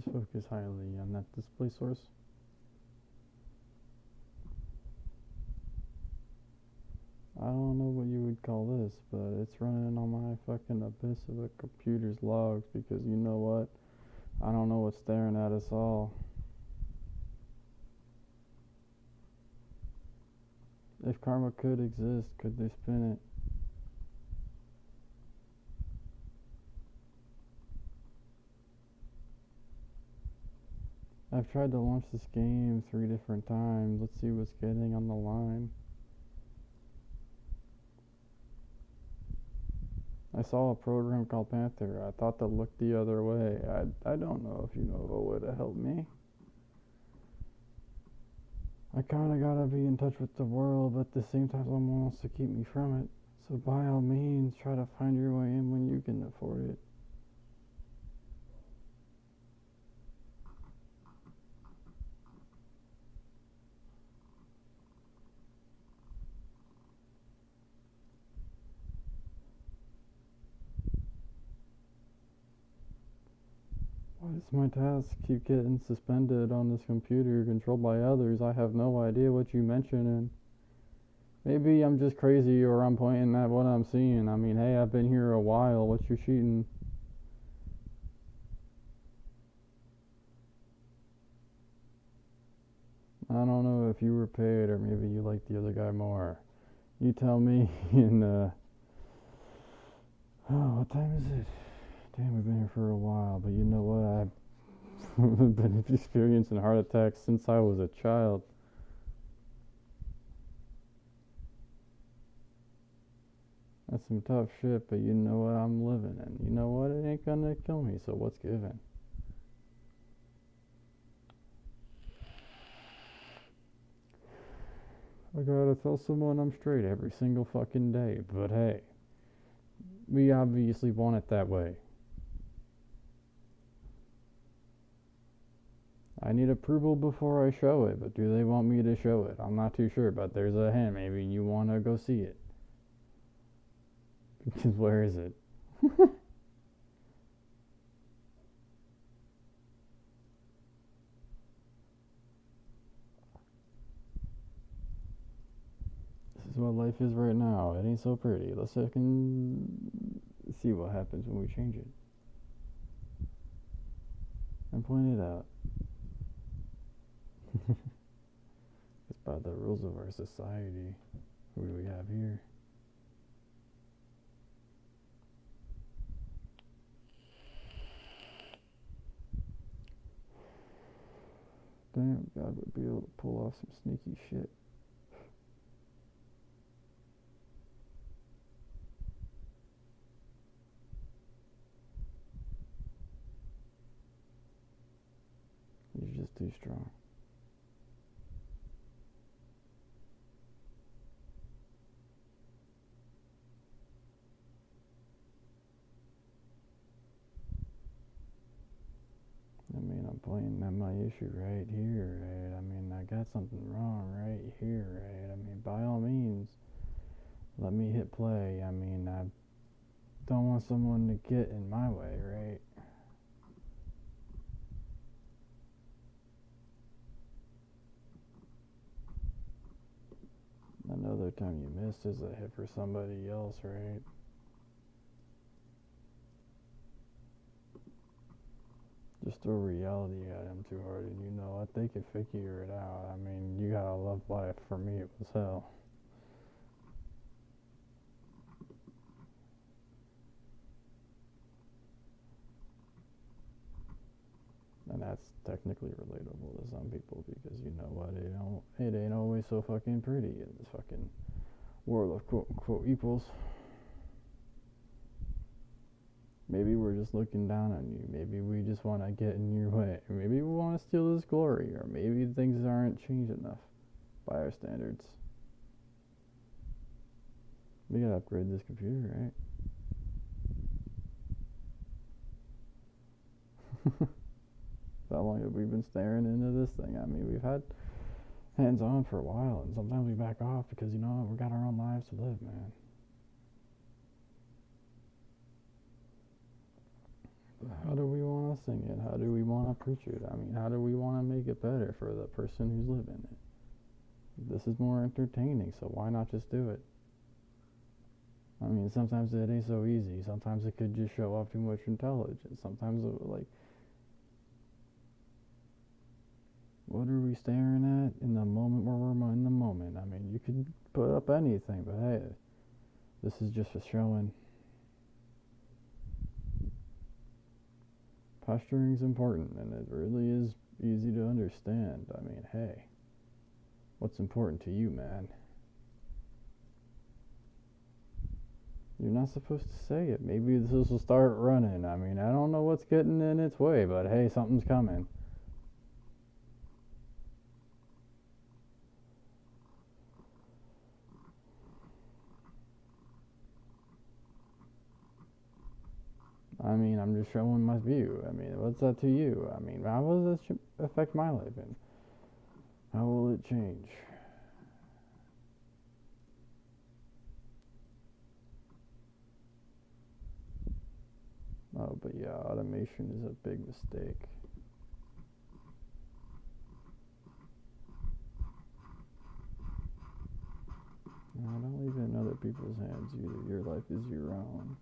just focus highly on that display source. I don't know what you would call this, but it's running on my fucking abyss of a computer's logs because you know what? I don't know what's staring at us all. If karma could exist, could they spin it? I've tried to launch this game 3 different times. Let's see what's getting on the line. I saw a program called Panther. I thought to look the other way. I don't know if you know a way to help me. I kinda gotta be in touch with the world, but at the same time someone wants to keep me from it. So by all means, try to find your way in when you can afford it. Why does my task keep getting suspended on this computer controlled by others? I have no idea what you mention, and maybe I'm just crazy or I'm pointing at what I'm seeing. I mean, hey, I've been here a while. What's your cheating? I don't know if you were paid or maybe you like the other guy more. You tell me. And oh, what time is it? Damn, we've been here for a while, but you know what? I've been experiencing heart attacks since I was a child. That's some tough shit, but you know what? I'm living, and you know what? It ain't gonna kill me, so what's given? I gotta tell someone I'm straight every single fucking day, but hey, we obviously want it that way. I need approval before I show it, but do they want me to show it? I'm not too sure, but there's a hint. Maybe you wanna go see it. Because where is it? This is what life is right now. It ain't so pretty. Let's fucking see what happens when we change it. And point it out. It's by the rules of our society. Who do we have here? Damn, God would be able to pull off some sneaky shit. He's just too strong. I mean, I'm pointing at my issue right here, right? I mean, I got something wrong right here, right? I mean, by all means, let me hit play. I mean, I don't want someone to get in my way, right? Another time you missed is a hit for somebody else, right? Just throw reality at him too hard, and you know what? They can figure it out. I mean, you gotta love life. For me, it was hell. And that's technically relatable to some people because you know what? It ain't always so fucking pretty in this fucking world of quote unquote equals. Maybe we're just looking down on you. Maybe we just want to get in your way. Or maybe we want to steal this glory. Or maybe things aren't changed enough by our standards. We gotta upgrade this computer, right? How long have we been staring into this thing? I mean, we've had hands on for a while, and sometimes we back off because you know we got our own lives to live, man. But how do we want want to sing it? How do we want to preach it? I mean, how do we want to make it better for the person who's living it? This is more entertaining, so why not just do it? I mean, sometimes it ain't so easy. Sometimes it could just show off too much intelligence. Sometimes, like, what are we staring at in the moment where we're in the moment? I mean, you could put up anything, but hey, this is just a showing. Posturing's important, and it really is easy to understand. I mean, hey, what's important to you, man? You're not supposed to say it. Maybe this will start running. I mean, I don't know what's getting in its way, but hey, something's coming. I mean, I'm just showing my view. I mean, what's that to you? I mean, how will this affect my life, and how will it change? Oh, but yeah, automation is a big mistake. No, don't leave it in other people's hands either. Your life is your own.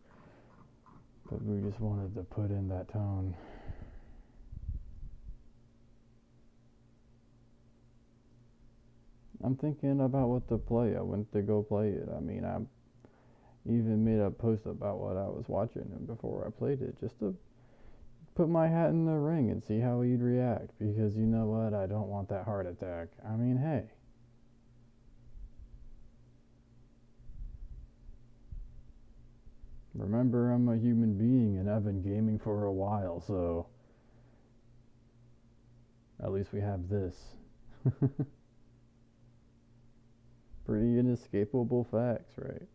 But we just wanted to put in that tone. I'm thinking about what to play. I went to go play it. I mean, I even made a post about what I was watching and before I played it, just to put my hat in the ring and see how he'd react. Because you know what? I don't want that heart attack. I mean, hey. Remember, I'm a human being and I've been gaming for a while, so at least we have this. Pretty inescapable facts, right?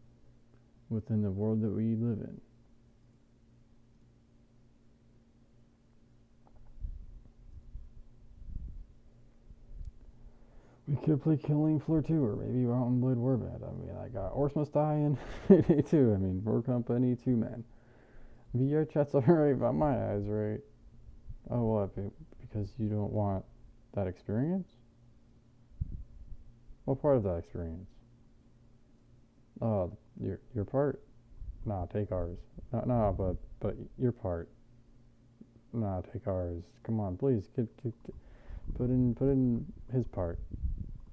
Within the world that we live in. We could play Killing Floor 2 or maybe Mountain Blade Warband. I mean, I got Horse Must Die and Payday 2. I mean, For Company 2, man. VR chat's alright by my eyes, right? Oh, what? Because you don't want that experience? What part of that experience? Oh, your part? Nah, take ours. No, but your part. Nah, take ours. Come on, please, put in his part.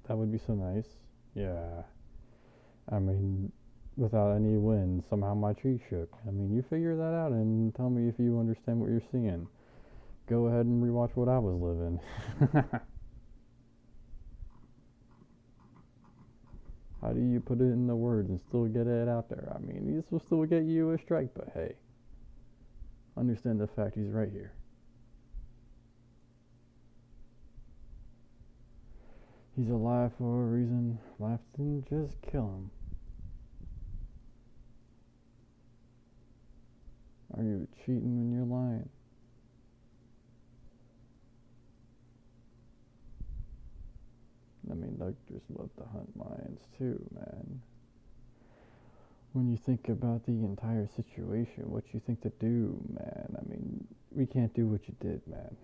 That would be so nice. Yeah. I mean, without any wind, somehow my tree shook. I mean, you figure that out and tell me if you understand what you're seeing. Go ahead and rewatch what I was living. How do you put it in the words and still get it out there? I mean, this will still get you a strike, but hey, understand the fact he's right here. He's alive for a reason. Life didn't just kill him. Are you cheating when you're lying? I mean, doctors love to hunt lions too, man. When you think about the entire situation, what you think to do, man. I mean, we can't do what you did, man.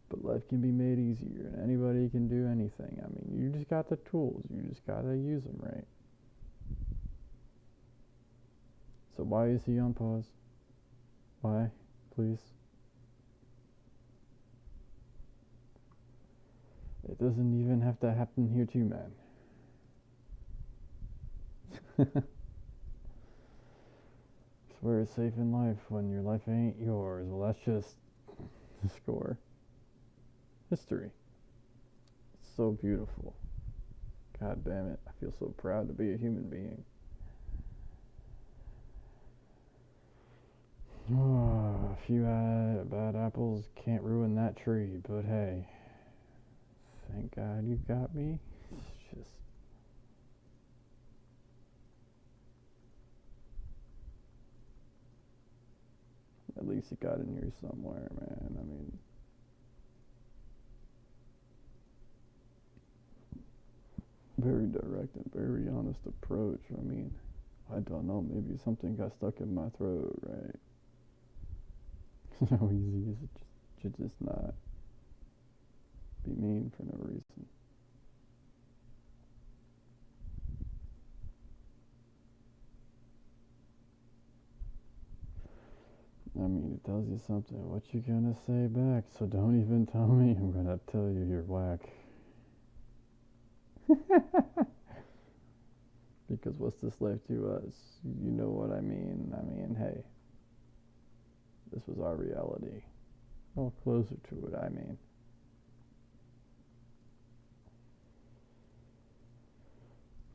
But life can be made easier, and anybody can do anything. I mean, you just got the tools. You just gotta use them right. So why is he on pause? Why, please? It doesn't even have to happen here too, man. Swear it's safe in life when your life ain't yours. Well, that's just the score. History. It's so beautiful. God damn it. I feel so proud to be a human being. Oh, a few bad apples can't ruin that tree, but hey, thank God you got me. It's just. At least it got in here somewhere, man. I mean, very direct and very honest approach. I mean, I don't know, maybe something got stuck in my throat, right? How easy is it to just not be mean for no reason? I mean, it tells you something. What you gonna say back? So don't even tell me. I'm gonna tell you you're whack. Because what's this life to us? You know what I mean. I mean, hey, this was our reality. Well, closer to it, I mean.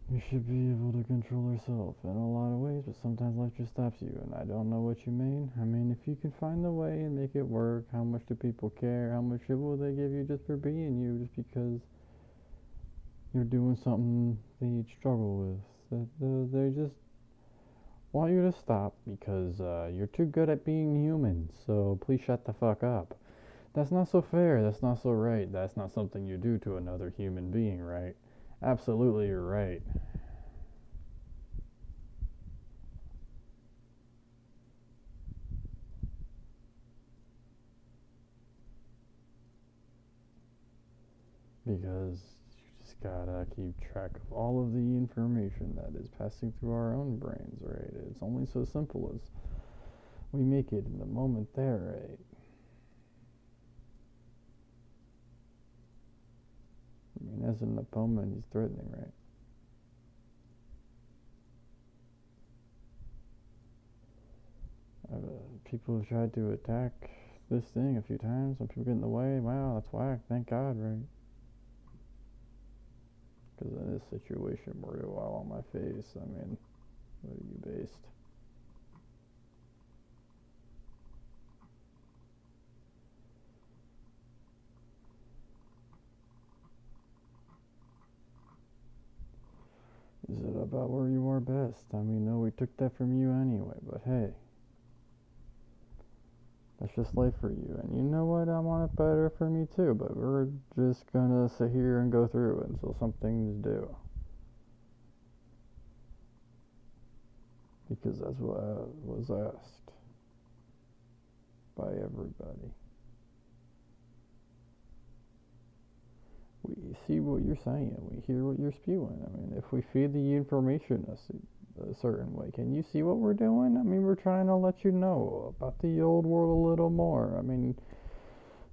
You should be able to control yourself in a lot of ways, but sometimes life just stops you, and I don't know what you mean. I mean, if you can find the way and make it work, how much do people care? How much shit will they give you just for being you, just because you're doing something they struggle with? They just want you to stop because you're too good at being human, so please shut the fuck up. That's not so fair. That's not so right. That's not something you do to another human being, right? Absolutely, you're right. Because you just gotta keep track of all of the information that is passing through our own brains, right? It's only so simple as we make it in the moment there, right? I mean, as an opponent, he's threatening, right? People have tried to attack this thing a few times. Some people get in the way. Wow, that's whack. Thank God, right? Because in this situation, we're all on my face. I mean, what are you based? Is it about where you are best? I mean, no, we took that from you anyway, but hey, that's just life for you. And you know what? I want it better for me too, but we're just gonna sit here and go through it until something's due. Because that's what was asked by everybody. We see what you're saying, we hear what you're spewing. I mean, if we feed the information a certain way, can you see what we're doing? I mean, we're trying to let you know about the old world a little more. I mean,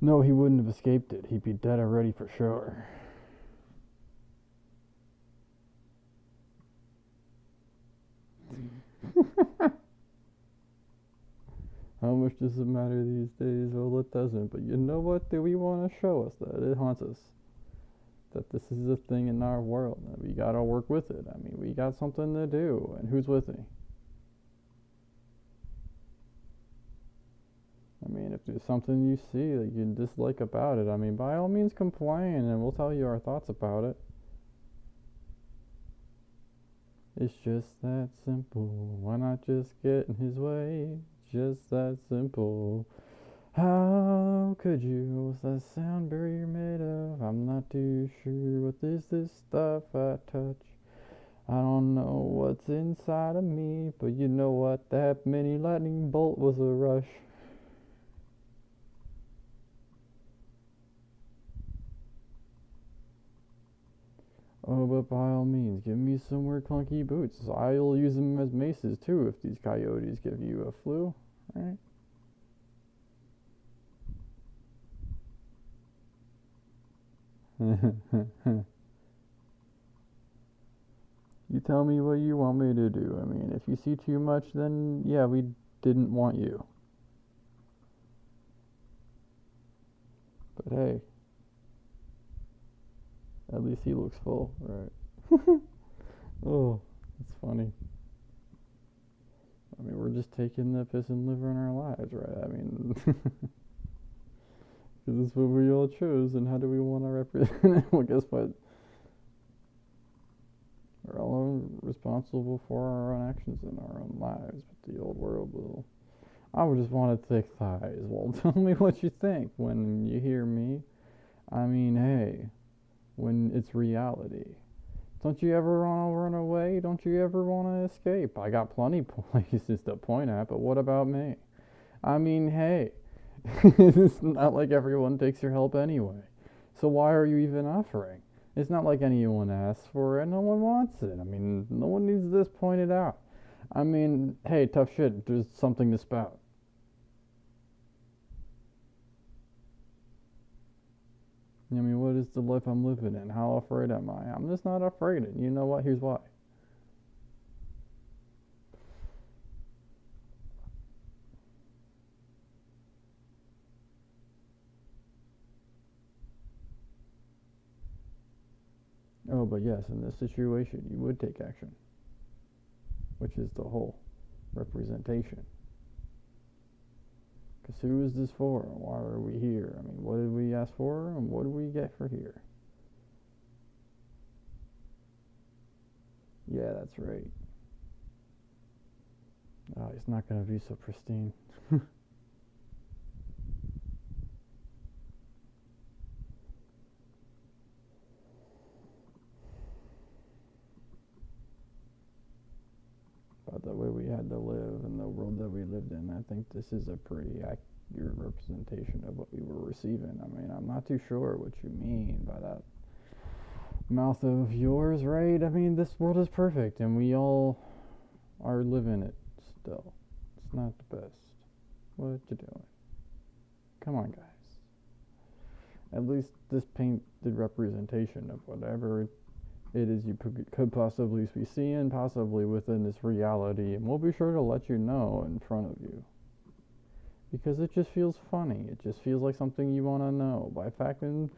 no, he wouldn't have escaped it. He'd be dead already for sure. How much does it matter these days? Well, it doesn't. But you know what? Do we want to show us that it haunts us? That this is a thing in our world. That we gotta work with it. I mean, we got something to do. And who's with me? I mean, if there's something you see that you dislike about it, I mean, by all means complain and we'll tell you our thoughts about it. It's just that simple. Why not just get in his way? Just that simple. How could you? What's that sound barrier made of? I'm not too sure. What is this stuff I touch? I don't know what's inside of me, but you know what? That mini lightning bolt was a rush. Oh, but by all means, give me some more clunky boots. I'll use them as maces too if these coyotes give you a flu, right? You tell me what you want me to do. I mean, if you see too much, then yeah, we didn't want you. But hey, at least he looks full, right? Oh, that's funny. I mean, we're just taking the piss and living our lives, right? I mean, because it's what we all chose, and how do we want to represent it? Well, guess what? We're all responsible for our own actions in our own lives, but the old world will. I would just want to take thighs. Well, tell me what you think when you hear me. I mean, hey, when it's reality. Don't you ever want to run away? Don't you ever want to escape? I got plenty places to point at, but what about me? I mean, hey, it's not like everyone takes your help anyway. So why are you even offering? It's not like anyone asks for it. No one wants it. I mean, no one needs this pointed out. I mean, hey, tough shit. There's something to spout. I mean, what is the life I'm living in? How afraid am I? I'm just not afraid. And you know what? Here's why. Oh, but yes, in this situation, you would take action, which is the whole representation. Because who is this for? Why are we here? I mean, what did we ask for, and what do we get for here? Yeah, that's right. Oh, he's not gonna be so pristine. But the way we had to live and the world that we lived in, I think this is a pretty accurate representation of what we were receiving. I mean, I'm not too sure what you mean by that mouth of yours, right? I mean, this world is perfect and we all are living it still. It's not the best. What you doing? Come on, guys. At least this painted representation of whatever it is you could possibly be seeing, possibly within this reality, and we'll be sure to let you know in front of you. Because it just feels funny. It just feels like something you want to know. By fact and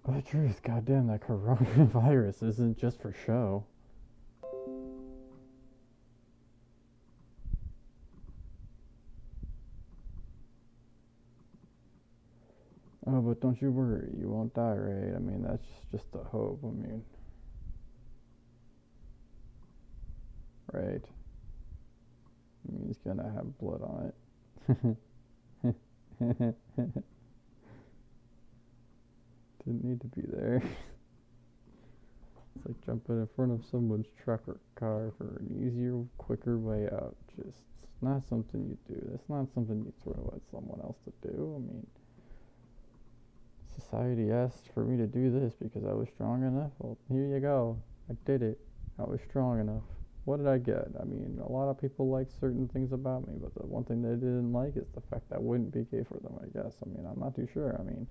by truth, goddamn, that coronavirus isn't just for show. Oh, but don't you worry, you won't die, right? I mean, that's just the hope. I mean, right? I mean, he's gonna have blood on it. Didn't need to be there. It's like jumping in front of someone's truck or car for an easier, quicker way out. Just not something you do. That's not something you throw at someone else to do. I mean, society asked for me to do this because I was strong enough. Well, here you go. I did it. I was strong enough. What did I get? I mean, a lot of people like certain things about me, but the one thing they didn't like is the fact that I wouldn't be gay for them, I guess. I mean, I'm not too sure. I mean,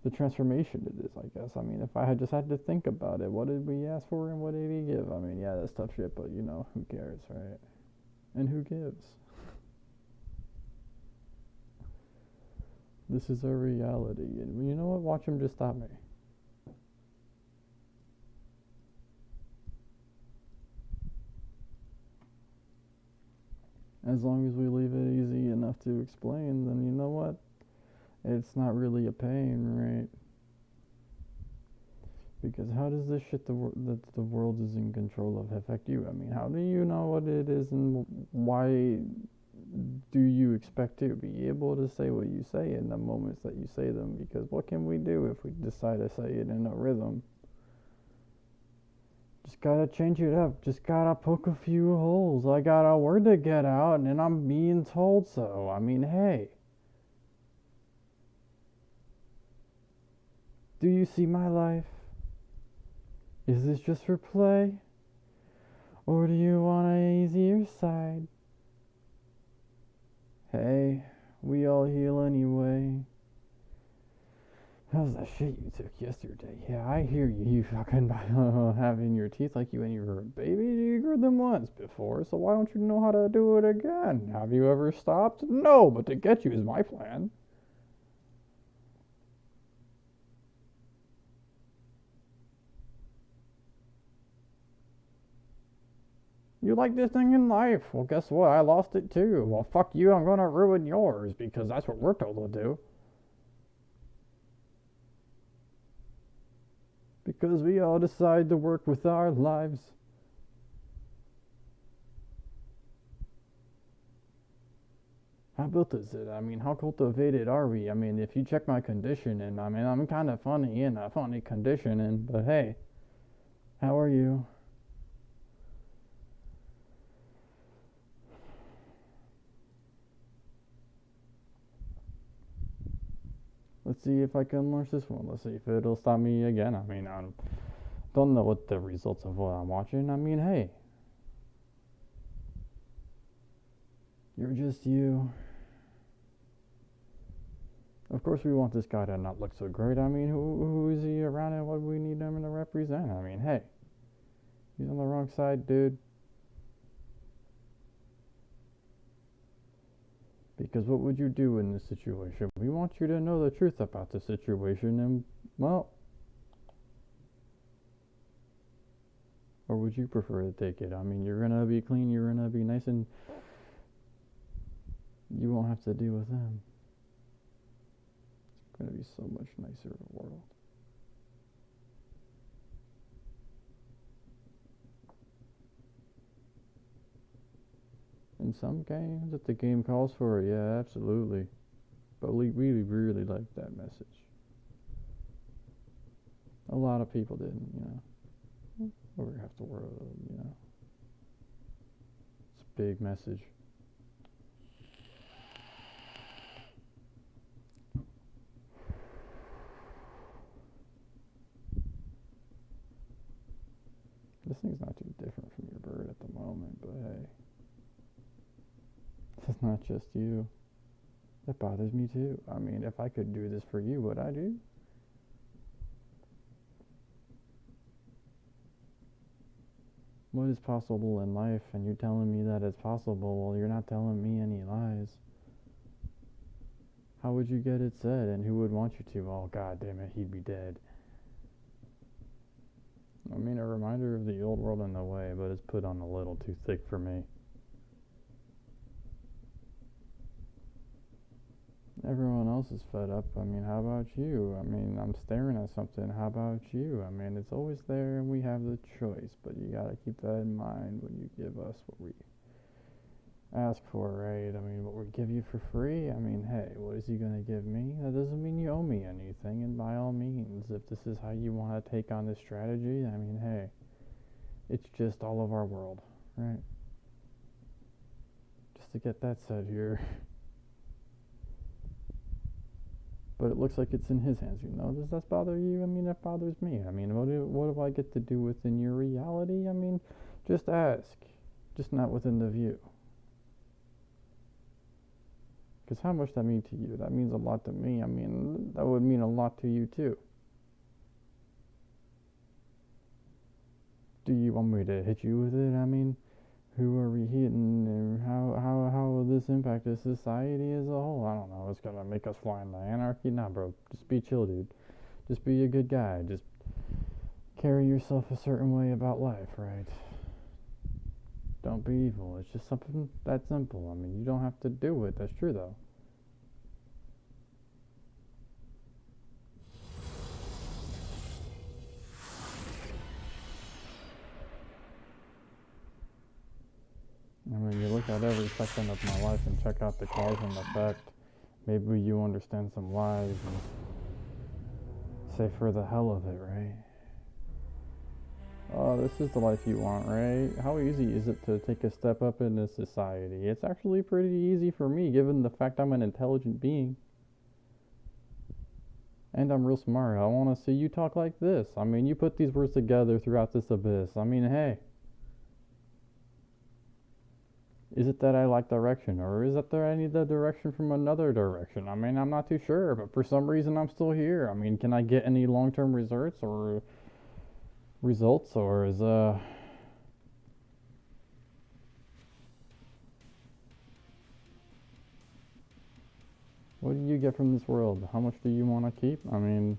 the transformation it is, I guess. I mean, if I had just had to think about it, what did we ask for and what did he give? I mean, yeah, that's tough shit, but you know, who cares, right? And who gives? This is our reality, and you know what? Watch him just stop me. As long as we leave it easy enough to explain, then you know what? It's not really a pain, right? Because how does this shit that the world is in control of affect you? I mean, how do you know what it is and why do you expect to be able to say what you say in the moments that you say them? Because what can we do if we decide to say it in a rhythm? Just gotta change it up. Just gotta poke a few holes. I got a word to get out and I'm being told so. I mean, hey. Do you see my life? Is this just for play? Or do you want an easier side? Hey, we all heal anyway. How's that shit you took yesterday? Yeah, I hear you. You fucking having your teeth like you when you were a baby. You grew them once before, so why don't you know how to do it again? Have you ever stopped? No, but to get you is my plan. You like this thing in life. Well, guess what? I lost it too. Well, fuck you. I'm gonna ruin yours because that's what we're told to do. Because we all decide to work with our lives. How built is it? I mean, how cultivated are we? I mean, if you check my conditioning, I mean, I'm kind of funny in a funny conditioning, but hey, How are you? Let's see if I can launch this one. Let's see if it'll stop me again. I mean, I don't know what the results of what I'm watching. I mean, hey, you're just you. Of course, we want this guy to not look so great. I mean, who is he around and what do we need him to represent? I mean, hey, he's on the wrong side, dude. Because what would you do in this situation? We want you to know the truth about the situation and, well, or would you prefer to take it? I mean, you're gonna be clean, you're gonna be nice, and you won't have to deal with them. It's gonna be so much nicer world. In some games, if the game calls for it, yeah, absolutely. But we really like that message. A lot of people didn't, over half the world. It's a big message. This thing's not too different from your bird at the moment, but hey. It's not just you. It bothers me too. I mean, if I could do this for you, would I do? What is possible in life, and you're telling me that it's possible? Well, you're not telling me any lies. How would you get it said, and who would want you to? Oh, god damn it, he'd be dead. I mean, a reminder of the old world in a way, but it's put on a little too thick for me. Everyone else is fed up. I mean, how about you? I mean, I'm staring at something. How about you? I mean, it's always there and we have the choice, but you gotta keep that in mind when you give us what we ask for, right? I mean, what we give you for free? I mean, hey, what is he gonna give me? That doesn't mean you owe me anything, and by all means, if this is how you want to take on this strategy, I mean, hey, it's just all of our world, right? Just to get that said here. But it looks like it's in his hands, Does that bother you? I mean, that bothers me. I mean, what do I get to do within your reality? I mean, just ask. Just not within the view. Because how much that mean to you? That means a lot to me. I mean, that would mean a lot to you too. Do you want me to hit you with it? I mean, who are we hitting, and how will this impact the society as a whole? I don't know. It's gonna make us fly into anarchy? Nah, bro. Just be chill, dude. Just be a good guy. Just carry yourself a certain way about life, right? Don't be evil. It's just something that simple. I mean, you don't have to do it. That's true, though. I mean, you look at every second of my life and check out the cause and effect. Maybe you understand some lies and say for the hell of it, right? Oh, this is the life you want, right? How easy is it to take a step up in this society? It's actually pretty easy for me, given the fact I'm an intelligent being. And I'm real smart. I want to see you talk like this. I mean, you put these words together throughout this abyss. I mean, hey. Is it that I like direction, or is it that I need the direction from another direction? I mean, I'm not too sure, but for some reason I'm still here. I mean, can I get any long-term results, or is what do you get from this world? How much do you want to keep? I mean,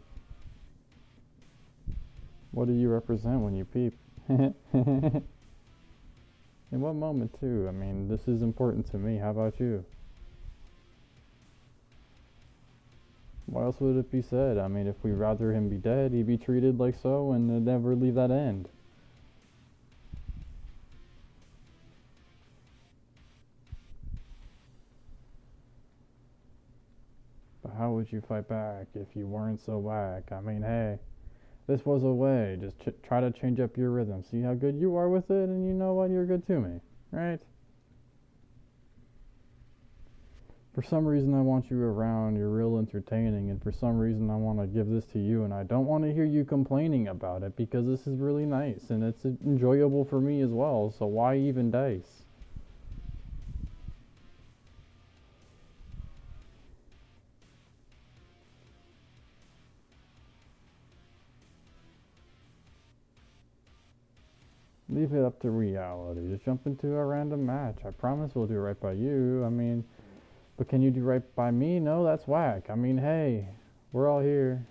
what do you represent when you peep? In what moment, too? I mean, this is important to me. How about you? Why else would it be said? I mean, if we'd rather him be dead, he'd be treated like so and never leave that end. But how would you fight back if you weren't so whack? I mean, hey, This was a way. Just try to change up your rhythm. See how good you are with it, and you know what? You're good to me, right? For some reason, I want you around. You're real entertaining, and for some reason, I want to give this to you, and I don't want to hear you complaining about it because this is really nice and it's enjoyable for me as well. So why even dice? Leave it up to reality. Just jump into a random match. I promise we'll do right by you. I mean, but can you do right by me? No, that's whack. I mean, hey, we're all here.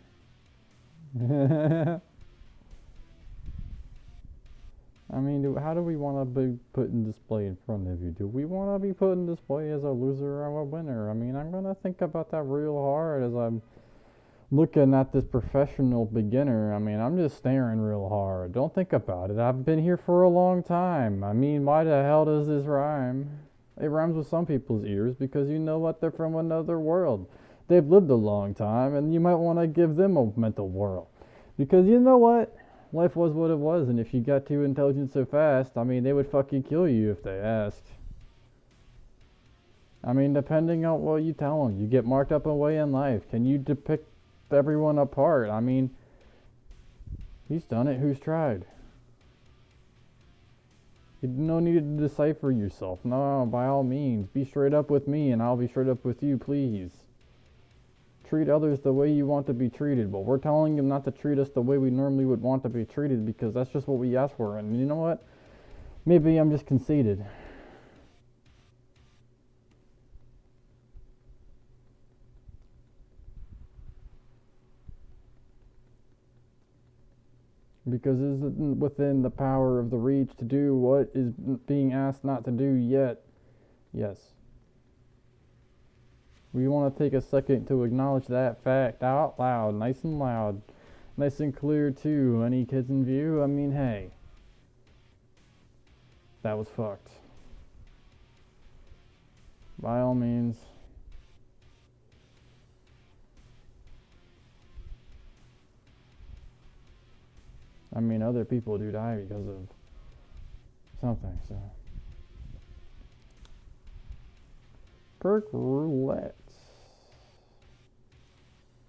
I mean, how do we want to be put in display in front of you? Do we want to be put in display as a loser or a winner? I mean, I'm going to think about that real hard as I'm looking at this professional beginner. I mean, I'm just staring real hard. Don't think about it. I've been here for a long time. I mean, why the hell does this rhyme? It rhymes with some people's ears because you know what? They're from another world. They've lived a long time, and you might want to give them a mental whirl. Because you know what? Life was what it was, and if you got too intelligent so fast, I mean, they would fucking kill you if they asked. I mean, depending on what you tell them, you get marked up away in life. Can you depict everyone apart? I mean, he's done it. Who's tried? You no need to decipher yourself. No, by all means, be straight up with me, and I'll be straight up with you, please. Treat others the way you want to be treated, but we're telling them not to treat us the way we normally would want to be treated because that's just what we ask for. And you know what? Maybe I'm just conceited. Because it isn't within the power of the reach to do what is being asked not to do yet. Yes. We want to take a second to acknowledge that fact out loud, nice and loud, nice and clear too. Any kids in view? I mean, hey, that was fucked. By all means. I mean, other people do die because of something, so. Perk roulette.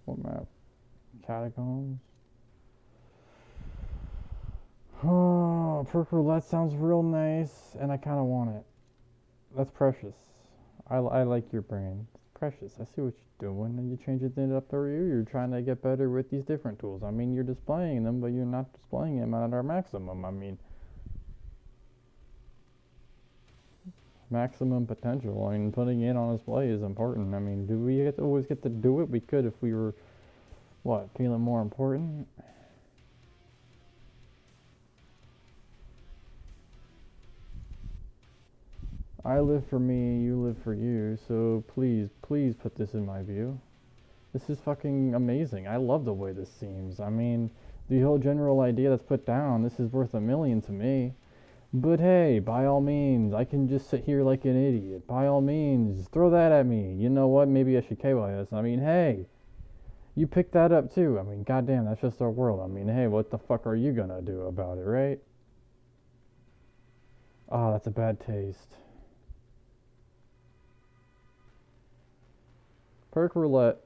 What map? Catacombs. Oh, perk roulette sounds real nice, and I kind of want it. That's precious. I like your brain. It's precious. I see what you're doing, and you change it up to you. You're trying to get better with these different tools. I mean, you're displaying them, but you're not displaying them at our maximum. I mean, maximum potential. I mean, putting it on display is important. I mean, do we always get to do it? We could if we were, what, feeling more important? I live for me, you live for you, so please, please put this in my view. This is fucking amazing. I love the way this seems. I mean, the whole general idea that's put down, this is worth a million to me. But hey, by all means, I can just sit here like an idiot. By all means, throw that at me. You know what? Maybe I should KYS. I mean, hey, you picked that up too. I mean, goddamn, that's just our world. I mean, hey, what the fuck are you gonna do about it, right? Oh, that's a bad taste. Perk roulette.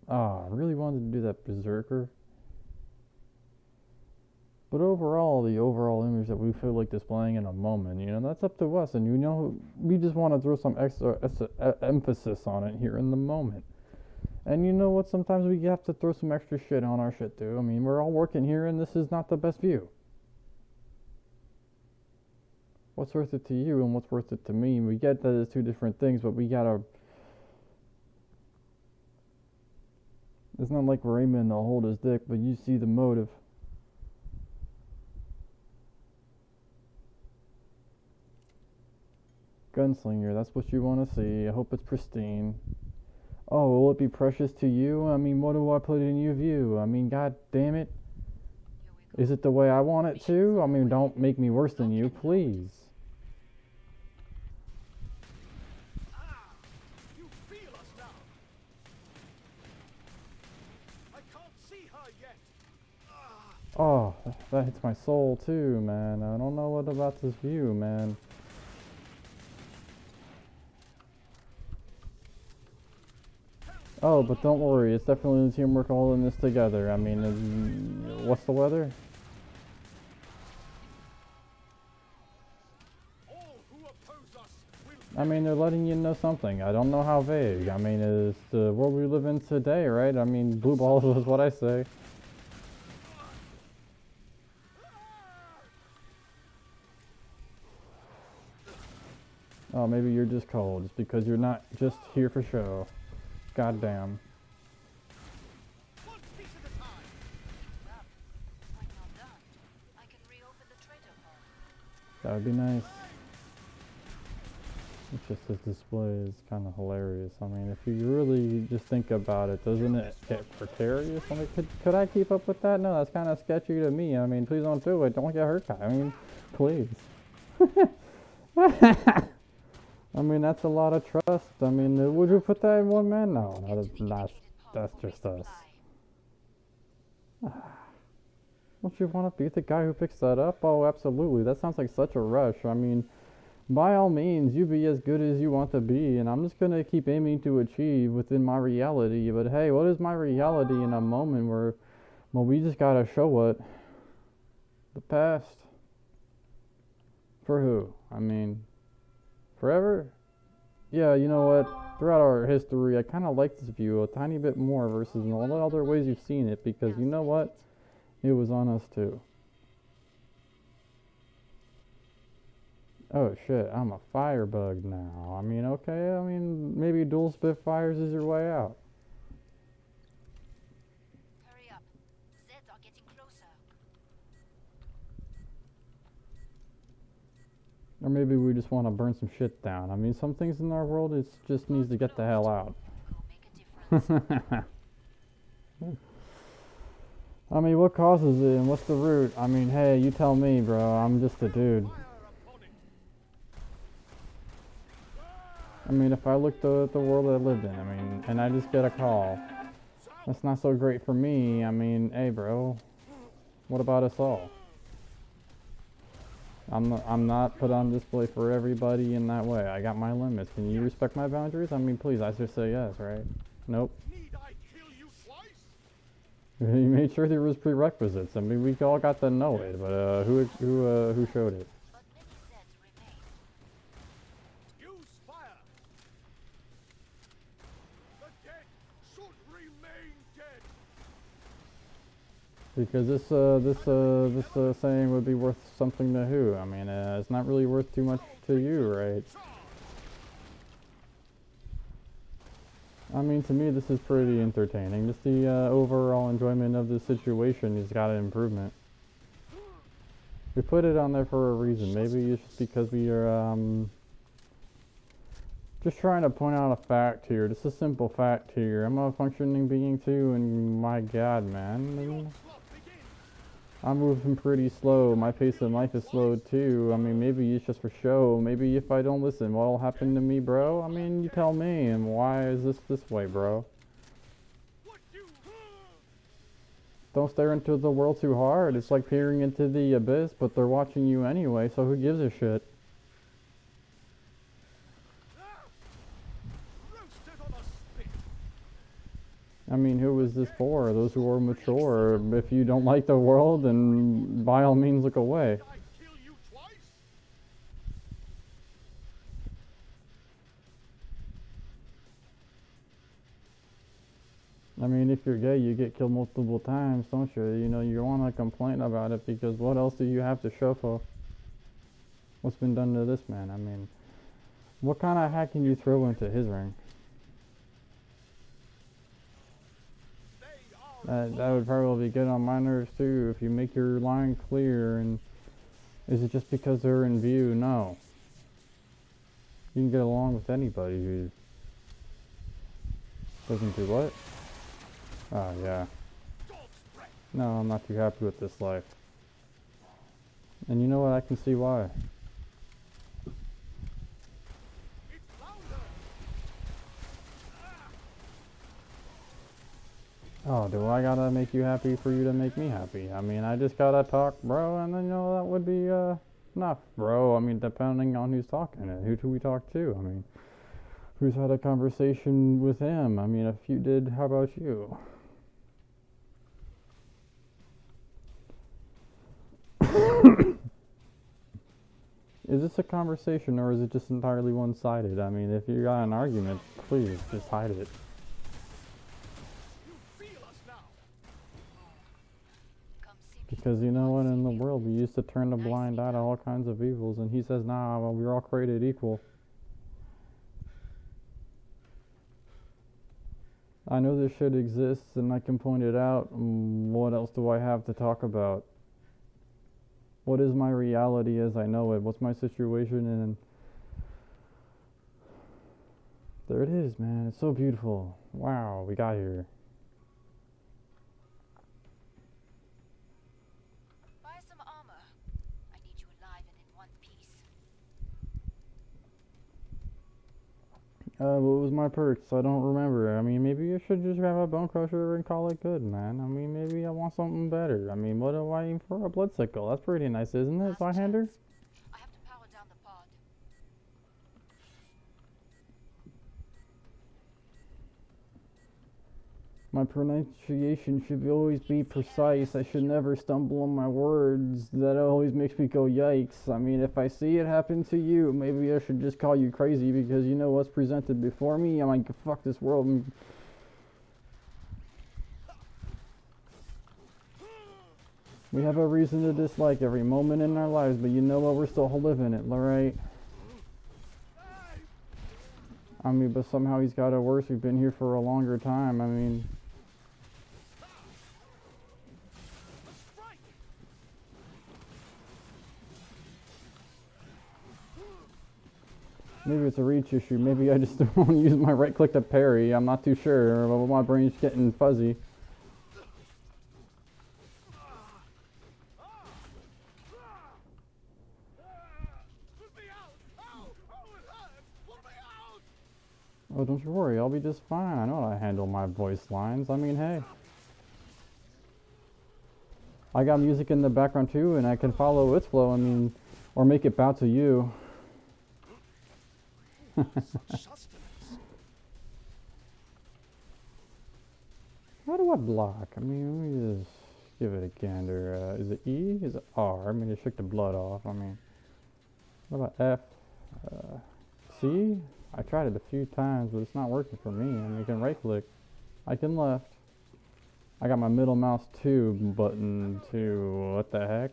Ah, I really wanted to do that berserker. But overall, the overall image that we feel like displaying in a moment, that's up to us. And we just want to throw some extra emphasis on it here in the moment. And you know what? Sometimes we have to throw some extra shit on our shit too. I mean, we're all working here, and this is not the best view. What's worth it to you and what's worth it to me? We get that it's two different things, but we gotta. It's not like we're aiming to hold his dick, but you see the motive. Gunslinger, that's what you want to see. I hope it's pristine. Oh, will it be precious to you? I mean, what do I put in your view? I mean, god damn it. Is it the way I want it to? I mean, don't make me worse than you, please. You feel us now. I can't see her yet. that hits my soul too, man. I don't know what about this view, man. Oh, but don't worry, it's definitely the teamwork all in this together. I mean, what's the weather? All who oppose us will I mean, they're letting you know something. I don't know how vague. I mean, it's the world we live in today, right? I mean, blue balls is what I say. Oh, maybe you're just cold. It's because you're not just here for show. Goddamn. one piece at a time. Well, when you're done, I can reopen the trader hall. That would be nice. It's just this display is kind of hilarious. I mean, if you really just think about it, doesn't it get precarious? I mean, could I keep up with that? No, that's kind of sketchy to me. I mean, please don't do it. Don't get hurt. I mean, please. I mean, that's a lot of trust. I mean, would you put that in one man? No, that's just us. Don't you want to be the guy who picks that up? Oh, absolutely. That sounds like such a rush. I mean, by all means, you be as good as you want to be, and I'm just gonna keep aiming to achieve within my reality. But hey, what is my reality in a moment where, well, we just gotta show what? The past. For who? I mean, forever? Yeah, you know what? Throughout our history, I kind of like this view a tiny bit more versus in all the other ways you've seen it, because you know what? It was on us too. Oh shit, I'm a firebug now. I mean, okay, I mean, maybe dual Spitfires is your way out. Hurry up. Zeds are getting closer. Or maybe we just want to burn some shit down. I mean, some things in our world, it just needs to get the hell out. Go make a difference. I mean, what causes it and what's the root? I mean, hey, you tell me, bro. I'm just a dude. Fire upon it. I mean, if I looked at the world I lived in, I mean, and I just get a call, that's not so great for me. I mean, hey, bro, what about us all? I'm not put on display for everybody in that way. I got my limits. Can you respect my boundaries? I mean, please, I just say yes, right? Nope. Need I kill you twice? You made sure there was prerequisites. I mean, we all got to know it, but who showed it? But many Zeds remain. Use fire. The dead should remain dead. Because this saying would be worth something to who? I mean, it's not really worth too much to you, right? I mean, to me, this is pretty entertaining. Just the overall enjoyment of the situation has got an improvement. We put it on there for a reason. Maybe it's just because we are just trying to point out a fact here. Just a simple fact here. I'm a functioning being too, and my God, man. Slot begin. I'm moving pretty slow. My pace in life is slow too. I mean, maybe it's just for show. Maybe if I don't listen, what'll happen to me, bro? I mean, you tell me. And why is this way, bro? What you Don't stare into the world too hard. It's like peering into the abyss, but they're watching you anyway, so who gives a shit? roasted on a spit. I mean, who is this for? Those who are mature. If you don't like the world, then by all means look away. Did I kill you twice? I mean, if you're gay, you get killed multiple times, don't you? You know, you want to complain about it because what else do you have to show for? What's been done to this man? I mean, what kind of hack can you throw into his ring? They are That would probably get on my nerves too if you make your line clear. And is it just because they're in view? No. You can get along with anybody who doesn't do what? Oh yeah. dog's breath. No, I'm not too happy with this life. And you know what? I can see why. It's louder. Oh, do I gotta make you happy for you to make me happy? I mean, I just gotta talk, bro, and then, you know, that would be, enough, bro. I mean, depending on who's talking and who do we talk to? I mean, who's had a conversation with him? I mean, if you did, how about you? Is this a conversation or is it just entirely one-sided? I mean, if you got an argument, please just hide it. You feel us now. Come see me. Because you know what, in the world we used to turn a blind eye to all kinds of evils, and he says, nah, well, we're all created equal. I know this shit exists and I can point it out. What else do I have to talk about? What is my reality as I know it? What's my situation? And there it is, man. It's so beautiful. Wow, we got here. Buy some armor. I need you alive and in one piece. What was my perks? I don't remember. I mean, maybe I should just grab a bone crusher and call it good, man. I mean, maybe I want something better. I mean, what do I aim for? A blood sickle. That's pretty nice, isn't it, Last Zweihander? chance. I have to power down the pod. My pronunciation should always be precise. I should never stumble on my words. That always makes me go yikes. I mean, if I see it happen to you, maybe I should just call you crazy because you know what's presented before me. I'm like, fuck this world. We have a reason to dislike every moment in our lives, but you know what? We're still living it, alright? I mean, but somehow he's got it worse. We've been here for a longer time. I mean, Strike. maybe it's a reach issue. Maybe I just don't want to use my right click to parry. I'm not too sure, but my brain's getting fuzzy. Put me out. Ow. Oh, it hurts. Put me out. Oh, don't you worry. I'll be just fine. I know how to handle my voice lines. I mean, hey. I got music in the background too, and I can follow its flow. I mean, or make it bow to you. Sustenance. How do I block? I mean, let me just give it a gander. Is it E? Is it R? I mean, it shook the blood off. I mean, what about F? C? I tried it a few times, but it's not working for me. I mean, you can right click. I can left. I got my middle mouse 2 button to what the heck?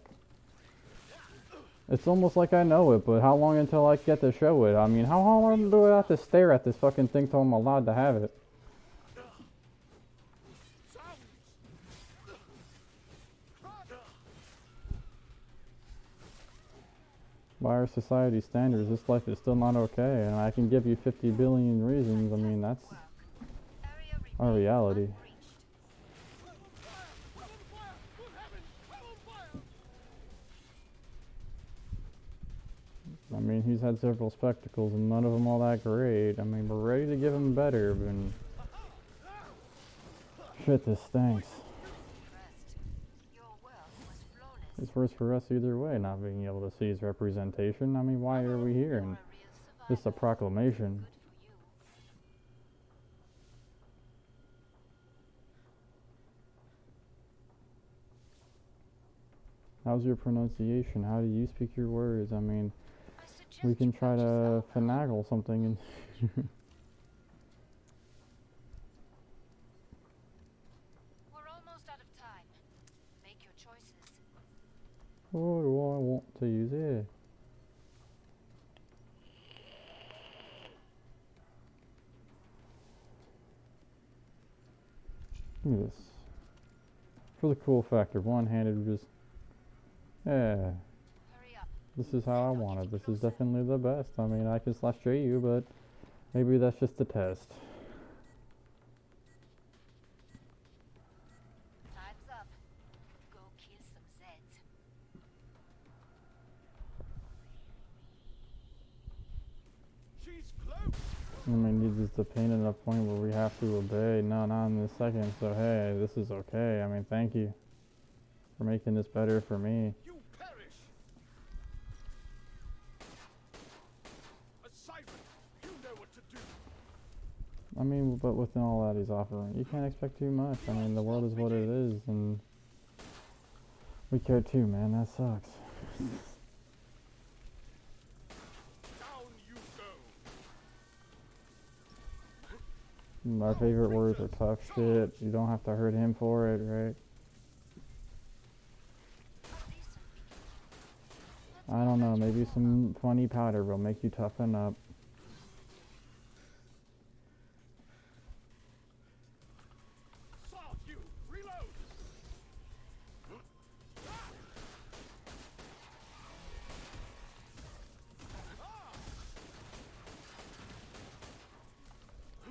It's almost like I know it, but how long until I get to show it? I mean, how long do I have to stare at this fucking thing till I'm allowed to have it? Sounds. By our society standards, this life is still not okay, and I can give you 50 billion reasons. I mean, that's Area our remains reality. unbreached. We're on fire. Good heavens. We're on fire. I mean, he's had several spectacles, and none of them all that great. I mean, we're ready to give him better, but shit, this stinks. Impressed. Your world was flawless. It's worse for us either way, not being able to see his representation. I mean, why are we here? You're a And real this is a survivor. proclamation. Good for you. How's your pronunciation? How do you speak your words? I mean, I suggest we can you try practice to armor. finagle something and We're almost out of time. Make your choices. what do I want to use here? Look at this. For the cool factor, one-handed just, yeah, Hurry up. this is how I want it. This is definitely the best. I mean, I can slash J you, but maybe that's just a test. Time's up. Go kill some Zeds. She's close. I mean, he's just a pain at a point where we have to obey. No, not in this second. So hey, this is okay. I mean, thank you for making this better for me. You perish! A siren! You know what to do! I mean, but within all that he's offering, you can't expect too much. I mean, the world is what it is, and we care too, man. That sucks. Down you go! Our favorite words are tough shit. You don't have to hurt him for it, right? How decent we can be. I don't know. Maybe some funny powder will make you toughen up. Sarge, you! Reload!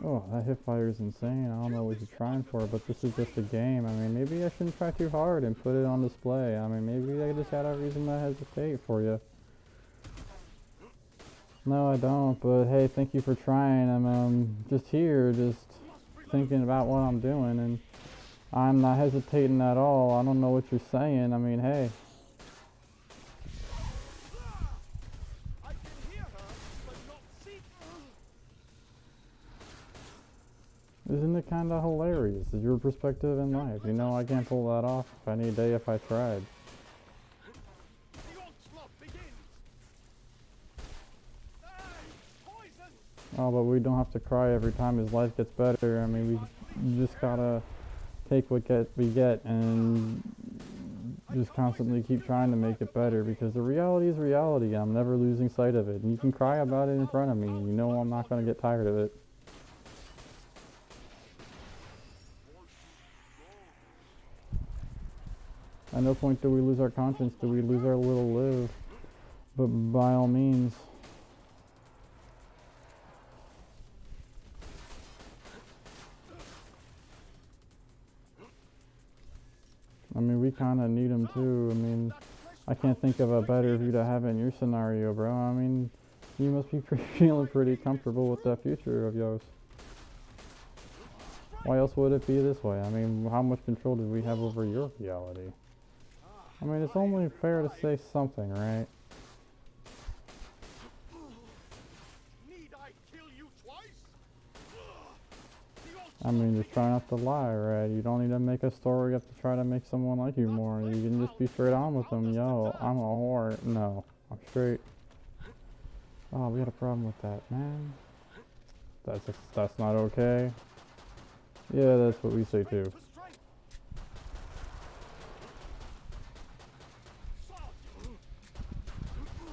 Oh, that hip fire is insane. I don't know what you're trying for, but this is just a game. I mean, maybe I shouldn't try too hard and put it on display. I mean, maybe I just had a reason to hesitate for you. No, I don't, but hey, thank you for trying. I'm just here, just thinking about what I'm doing, and I'm not hesitating at all. I don't know what you're saying. I mean, hey. I can hear her, but not see. Isn't it kind of hilarious? Is your perspective in life? You know, I can't pull that off any day if I tried. The onslaught begins! Hey! Poison! Oh, but we don't have to cry every time his life gets better. I mean, we just gotta take what we get and just constantly keep trying to make it better, because the reality is reality. I'm never losing sight of it. And you can cry about it in front of me. You know I'm not gonna get tired of it. At no point do we lose our conscience, do we lose our little live. But by all means. I mean, we kind of need him too. I mean, I can't think of a better view to have in your scenario, bro. I mean, you must be feeling pretty comfortable with that future of yours. Why else would it be this way? I mean, how much control do we have over your reality? I mean, it's only fair to say something, right? Need I kill you twice? I mean, just try not to lie, right? You don't need to make a story up to try to make someone like you more. You can just be straight on with them. Yo, I'm a whore. No, I'm straight. Oh, we had a problem with that, man. That's not okay. Yeah, that's what we say too. For strength! Sarge!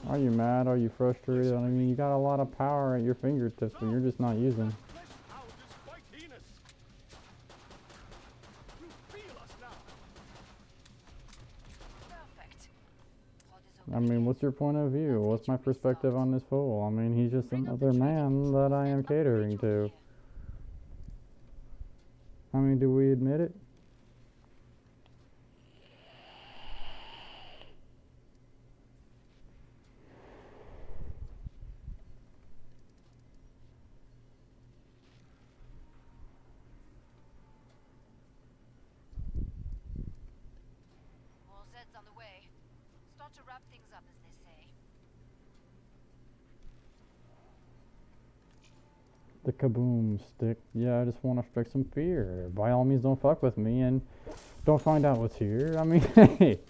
Are you mad? Are you frustrated? I mean, you got a lot of power at your fingertips, but you're just not using. Flesh pound is quite heinous! You feel us now! Perfect. All I mean, what's your point of view? What's my perspective on this fool? I mean, he's just another man that I am catering to. I mean, do we admit it? More Zeds on the way. Start to wrap things up, as they say. The kaboom stick. Yeah, I just want to strike some fear. By all means, don't fuck with me and don't find out what's here. I mean, hey,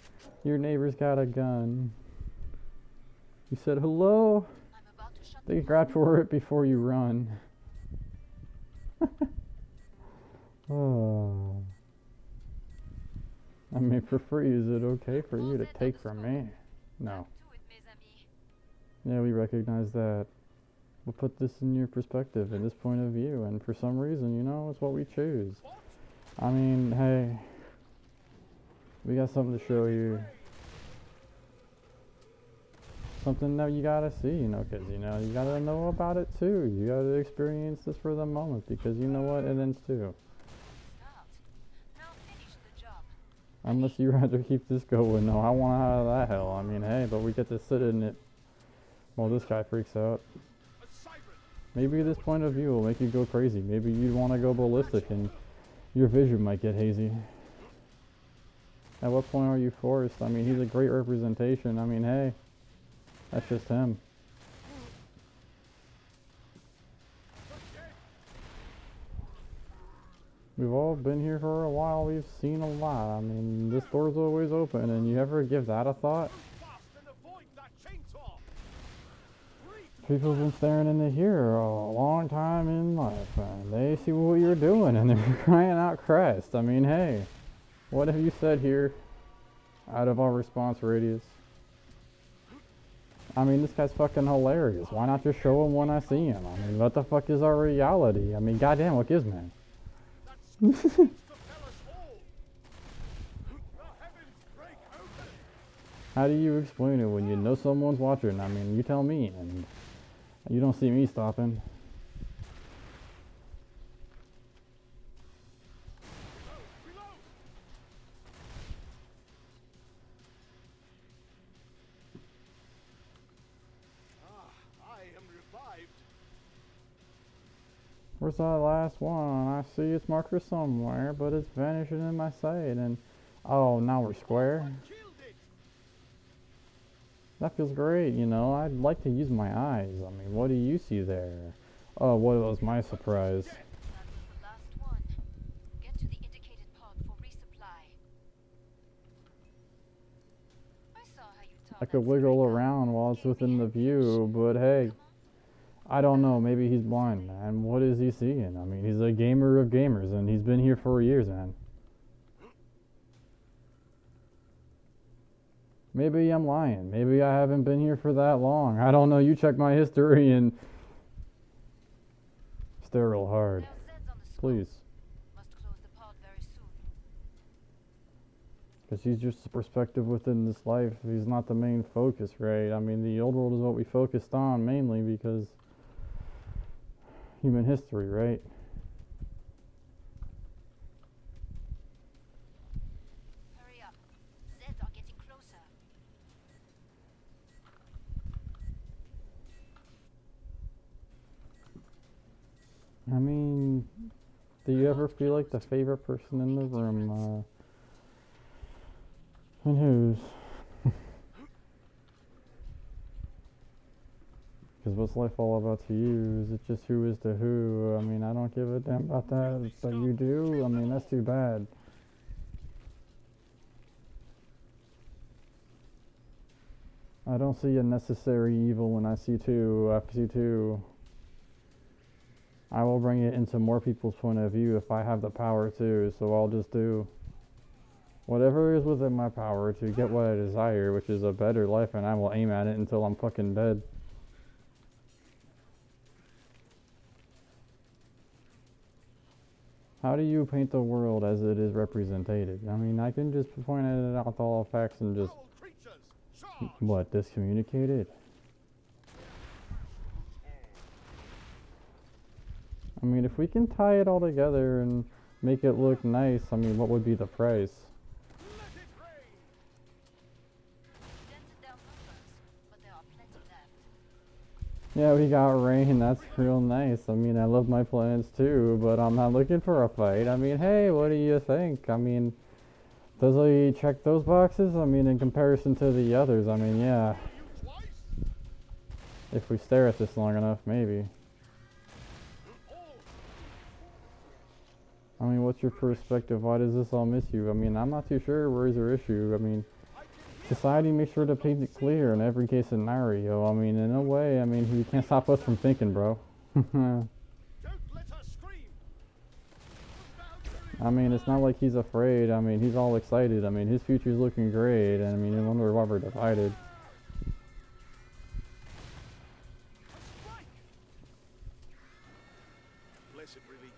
your neighbor's got a gun. You said hello? I'm about to shut They grab for it before you run. Oh. I mean, for free, is it okay for you to take from me? No. to it, mes amis. Yeah, we recognize that. We'll put this in your perspective and this point of view, and for some reason, you know, it's what we choose. I mean, hey, we got something to show you. Something that you gotta see, you know, because, you know, you gotta know about it too. You gotta experience this for the moment, because you know what, it ends too. Start. Now finish the job. Unless you rather keep this going. No, I want out of that hell. I mean, hey, but we get to sit in it while this guy freaks out. A siren! Maybe this point of view will make you go crazy. Maybe you'd want to go ballistic and your vision might get hazy. At what point are you forced? I mean, he's a great representation. I mean, hey, that's just him. We've all been here for a while. We've seen a lot. I mean, this door's always open, and you ever give that a thought? Fast and avoid that chainsaw. People have been staring into here a long time in life, and they see what you're doing, and they're crying out Christ. I mean, hey, what have you said here out of our response radius? I mean, this guy's fucking hilarious. Why not just show him when I see him? I mean, what the fuck is our reality? I mean, goddamn, what gives, man? That scream seems to tell us all. The heavens break open. How do you explain it when you know someone's watching? I mean, you tell me, and you don't see me stopping. Reload. I am revived. Where's that last one? I see its marker somewhere, but it's vanishing in my sight, and oh, now we're square. Killed it. That feels great, you know. I'd like to use my eyes. I mean, what do you see there? Oh, what was my surprise? That was the last one. Get to the indicated pod for resupply. I saw how you taught I could wiggle around while it's within the view, but hey, I don't know. Maybe he's blind, man. What is he seeing? I mean, he's a gamer of gamers, and he's been here for years, man. Maybe I'm lying. Maybe I haven't been here for that long. I don't know. You check my history and stare real hard, Now Zed's on the scope. please. Must close the pod very soon. Because he's just a perspective within this life. He's not the main focus, right? I mean, the old world is what we focused on mainly because human history, right? Hurry up. Zeds are getting closer. I mean, do you ever feel like the favorite person in the room? And whose? Because what's life all about to you? Is it just who is to who? I mean, I don't give a damn about that, but you do? I mean, that's too bad. I don't see a necessary evil when I see two. I see two. I will bring it into more people's point of view if I have the power to, so I'll just do whatever is within my power to get what I desire, which is a better life, and I will aim at it until I'm fucking dead. How do you paint the world as it is represented? I mean, I can just point it out to all facts and just, Foul creatures. Charge. what, discommunicate it? I mean, if we can tie it all together and make it look nice, I mean, what would be the price? Let it rain. Dented down numbers, but there are plenty left. Yeah, we got rain, that's real nice. I mean, I love my plants too, but I'm not looking for a fight. I mean, hey, what do you think? I mean, does he check those boxes? I mean, in comparison to the others, I mean, yeah. You twice. If we stare at this long enough, maybe. I mean, what's your perspective? Why does this all miss you? I mean, I'm not too sure where's your issue. I mean, society makes sure to paint it clear in every case scenario. I mean, in a way, I mean, you can't stop us from thinking, bro. Don't let her scream. I mean, it's not like he's afraid. I mean, he's all excited. I mean, his future's looking great. And I mean, I wonder why we're divided. Strike. Blessed relief.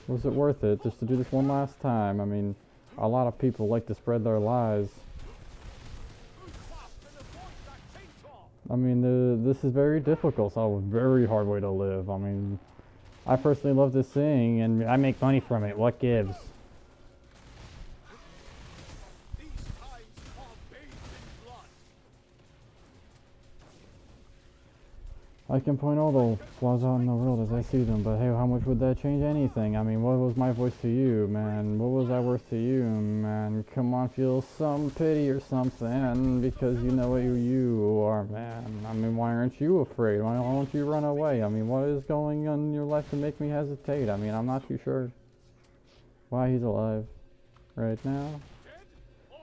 Was it worth it just to do this one last time? I mean, a lot of people like to spread their lies. Move fast and avoid that chainsaw. I mean, this is very difficult. So a very hard way to live. I mean, I personally love to sing, and I make money from it. What gives? These times are bathed in blood. I can point all the flaws out in the world as I see them, but hey, how much would that change anything? I mean, what was my voice to you, man? What was I worth to you, man? Come on, feel some pity or something, because you know what you are, man. I mean, why aren't you afraid? Why don't you run away? I mean, what is going on in your life to make me hesitate? I mean, I'm not too sure why he's alive right now.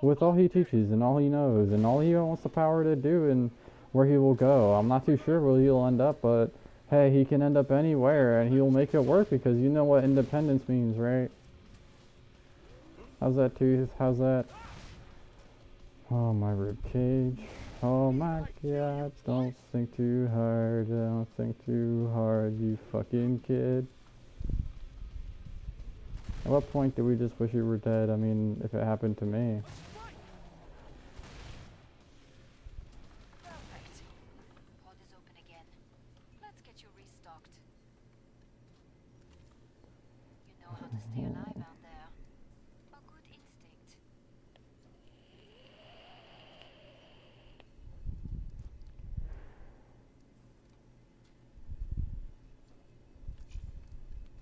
With all he teaches and all he knows and all he wants the power to do and where he will go. I'm not too sure where he'll end up, but hey, he can end up anywhere and he'll make it work because you know what independence means, right? How's that, Tooth? How's that? Oh, my rib cage. Oh my god, don't think too hard, don't think too hard, you fucking kid. At what point do we just wish you were dead? I mean, if it happened to me. Perfect. Pod is open again. Let's get you restocked. You know how to stay alive out there. A good instinct.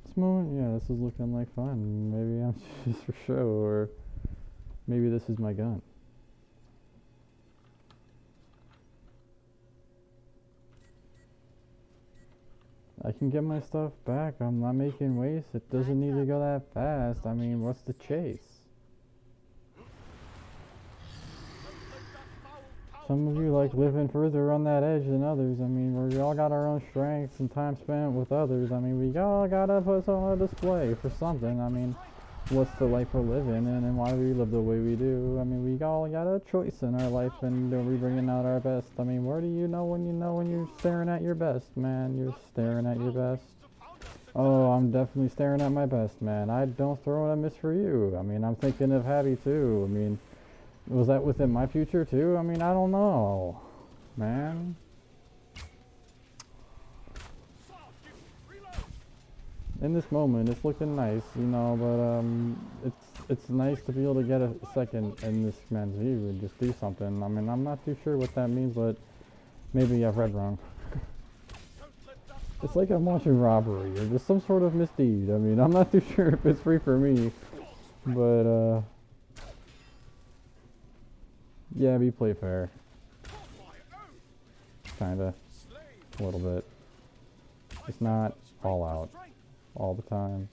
This moment, yeah, this is looking like fun. Maybe I'm just for show, or maybe this is my gun. I can get my stuff back. I'm not making waste. It doesn't need to go that fast. I mean, what's the chase? Some of you like living further on that edge than others. I mean, we all got our own strengths and time spent with others. I mean, we all gotta put some on display for something. I mean, what's the life we're living in and why we live the way we do? I mean, we all got a choice in our life and are we bringing out our best? I mean, where do you know when you're staring at your best, man? You're staring at your best. Oh, I'm definitely staring at my best, man. I don't throw a miss for you. I mean, I'm thinking of Happy too. I mean, was that within my future too? I mean, I don't know, man. In this moment, it's looking nice, you know, but it's nice to be able to get a second in this man's view and just do something. I mean, I'm not too sure what that means, but maybe I've read wrong. It's like I'm watching robbery or just some sort of misdeed. I mean, I'm not too sure if it's free for me, but yeah, we play fair. Kinda. A little bit. It's not all out all the time.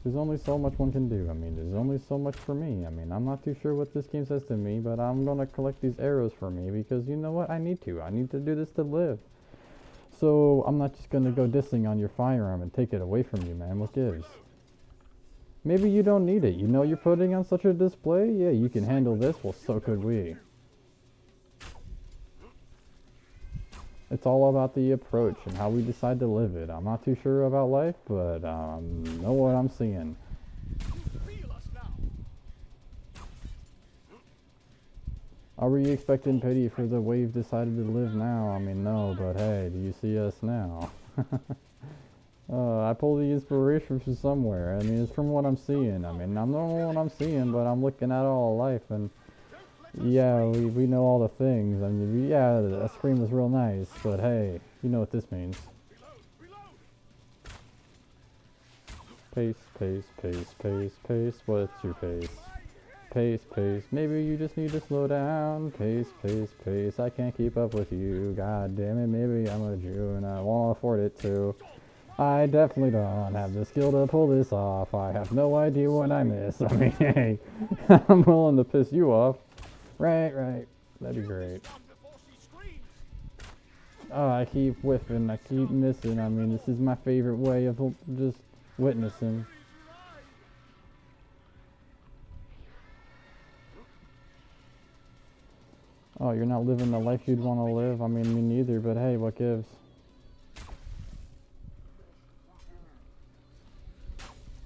There's only so much one can do. I mean, there's only so much for me. I mean, I'm not too sure what this game says to me, but I'm gonna collect these arrows for me because you know what? I need to. I need to do this to live. So I'm not just gonna go dissing on your firearm and take it away from you, man. What gives? Maybe you don't need it. You know you're putting on such a display? Yeah, you can handle this. Well, so could we. It's all about the approach and how we decide to live it. I'm not too sure about life, but know what I'm seeing. Are we expecting pity for the way we've decided to live now? I mean, no, but hey, do you see us now? I pulled the inspiration from somewhere. I mean, it's from what I'm seeing. I mean, I don't know what I'm seeing, but I'm looking at all life, and yeah, we know all the things. I mean, yeah, that scream is real nice, but hey, you know what this means. Pace, pace, pace, pace, pace. What's your pace? Pace, pace. Maybe you just need to slow down. Pace, pace, pace. I can't keep up with you. God damn it. Maybe I'm a Jew and I won't afford it too. I definitely don't have the skill to pull this off. I have no idea what I miss. I mean, hey, I'm willing to piss you off. Right, right. That'd be great. Oh, I keep whiffing. I keep missing. I mean, this is my favorite way of just witnessing. Oh, you're not living the life you'd want to live? I mean, me neither, but hey, what gives?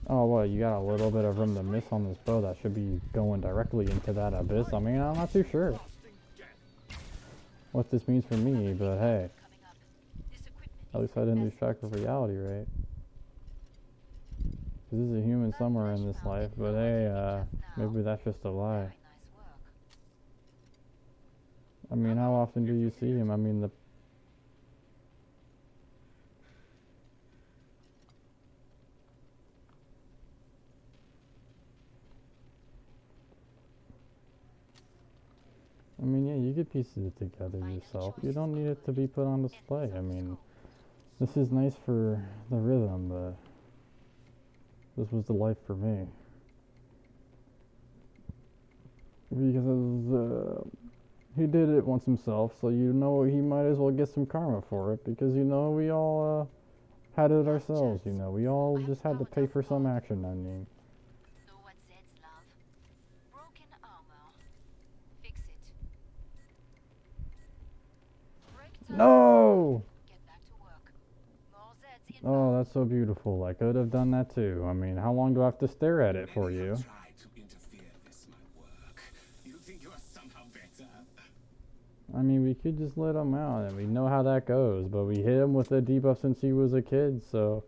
Oh, what, you got a little bit of room to miss on this bow that should be going directly into that abyss? I mean, I'm not too sure what this means for me, but hey. At least I didn't lose track of reality, right? Because there's a human somewhere in this life, but hey, maybe that's just a lie. I mean, how often do you see him? I mean, pieces it together yourself. You don't need it to be put on display. I mean, this is nice for the rhythm, but this was the life for me. Because he did it once himself, so you know he might as well get some karma for it, because you know we all had it ourselves, you know. We all just had to pay for some action, I mean. Know what Zeds love? Broken armor. Fix it. Break time. No! Get back to work. More Zeds Oh, inbound. that's so beautiful. I could have done that too. I mean, how long do I have to stare at it for you? Try to interfere with my work. You think you are somehow better? I mean, we could just let him out, and we know how that goes, but we hit him with a debuff since he was a kid, so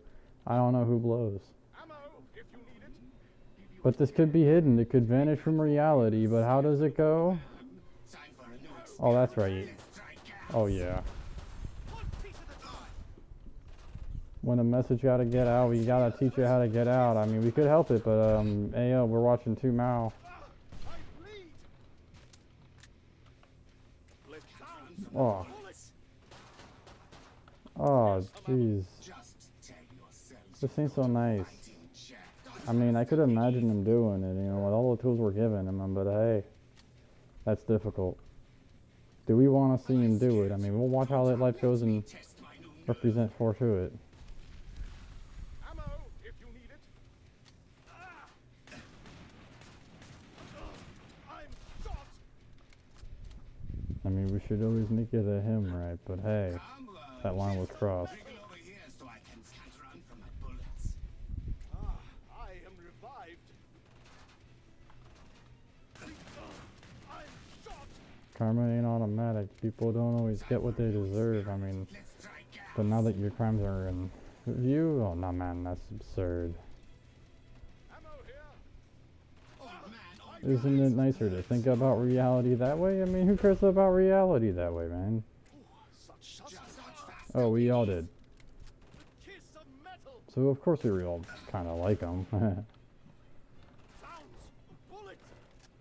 I don't know who blows. Ammo, if you need it. But this could be hidden. It could vanish from reality, but how does it go? Time for a new Oh, that's right. Let's try gas. Oh, yeah. One piece at a time. When a message gotta get out, we gotta teach it how to get out. I mean, we could help it, but, Ayo, we're watching 2 Mao. I bleed. Let down. Oh, Bullets. oh, jeez. Just tell yourselves This ain't so nice. fighting Jack. I mean, I could imagine him doing it, you know, with all the tools we're giving him, but hey, that's difficult. Do we want to see him do it? I mean, we'll watch how that life goes and Test my new represent for to it. Ammo, if you need it. I'm shot. I mean, we should always make it a him, right? But hey, that line was crossed. Wriggle over here so I can can't run from my bullets. I am revived. I'm shot. Karma ain't automatic. People don't always get what they deserve. I mean, Let's try gas. but now that your crimes are in view, oh no, man, that's absurd. Ammo here. Oh man, oh Isn't it nicer to think about reality that way? I mean, who cares about reality that way, man? Such just fast. Oh, we all did. kiss of metal. So of course we all kind of like him. Sounds. Bullets.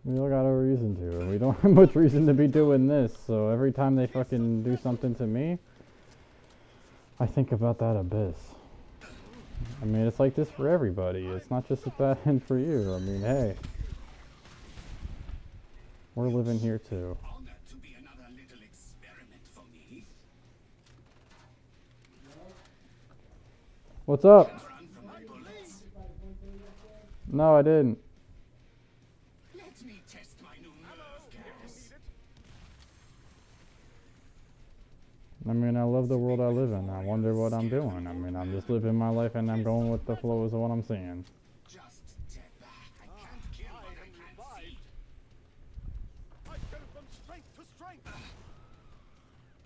We all got a reason to, and we don't have much reason to be doing this, so every time they fucking do something to me, I think about that abyss. I mean, it's like this for everybody. It's not just a bad end for you. I mean, hey. We're living here too. Honored to be another little experiment for me. What's up? Run from my bullets. No, I didn't. Let me test my new nerve gas. I mean, I love the world I live in. I wonder what I'm doing. I mean, I'm just living my life and I'm going with the flows of what I'm seeing. Just step back. I can't kill what I can't see. I go from strength to strength.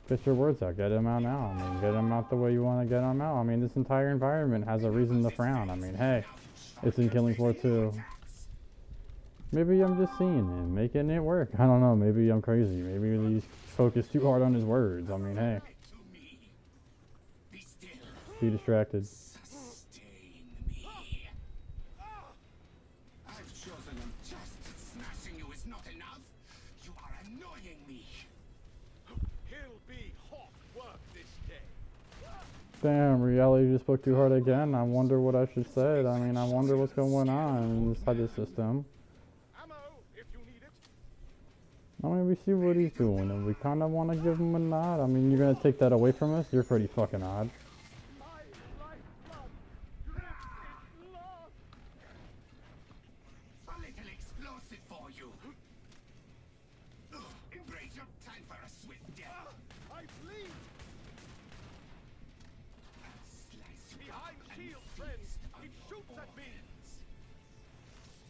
Get your words out. Get them out now. I mean, get them out the way you want to get them out. I mean, this entire environment has a reason to frown. I mean, hey, it's in Killing Floor 2. Maybe I'm just seeing it, making it work. I don't know. Maybe I'm crazy. Maybe he's focused too hard on his words. I mean, hey, To me. Be still. be distracted. Sustain me. I've chosen them. Just smashing you is not enough. You are annoying me. He'll be hot work this day. Damn, reality just spoke too hard again. I wonder what I should say. I mean, I wonder what's going on inside this system. Ammo, if you need it. I mean, we see what he's doing, and we kind of want to give him a nod. I mean, you're going to take that away from us? You're pretty fucking odd. My lifeblood. Drip in blood. A little explosive for you. Embrace your time for a swift death. I bleed. Slice you Behind up and shield, friend. feast He on shoots your at me. organs.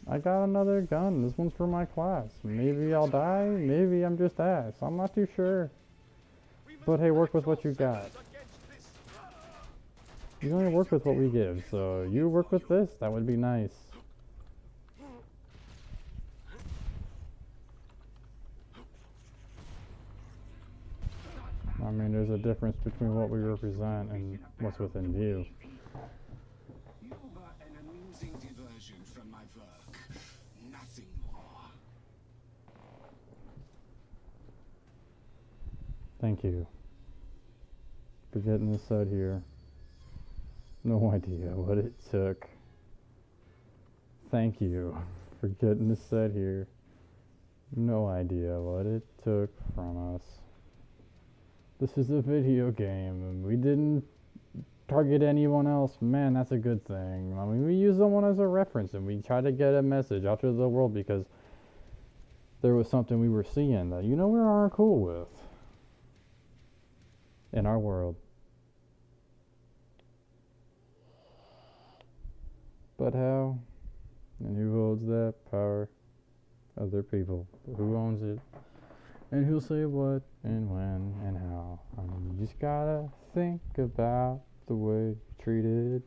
I got another gun. This one's for my class. Maybe I'll die. Maybe I'm just ass. I'm not too sure. We must But hey, work match with what our you got. fellows against this. You only work with what we give, so you work with this. That would be nice. I mean, there's a difference between what we represent and what's within view. You were an amusing diversion from my work. Nothing more. Thank you for getting this set here. No idea what it took. Thank you for getting this set here. No idea what it took from us. This is a video game and we didn't target anyone else. Man, that's a good thing. I mean, we use someone as a reference and we try to get a message out to the world because there was something we were seeing that we aren't cool with in our world. But how and who holds that power? Other people. Who owns it? And who'll say what and when and how? I mean, you just gotta think about the way you're treated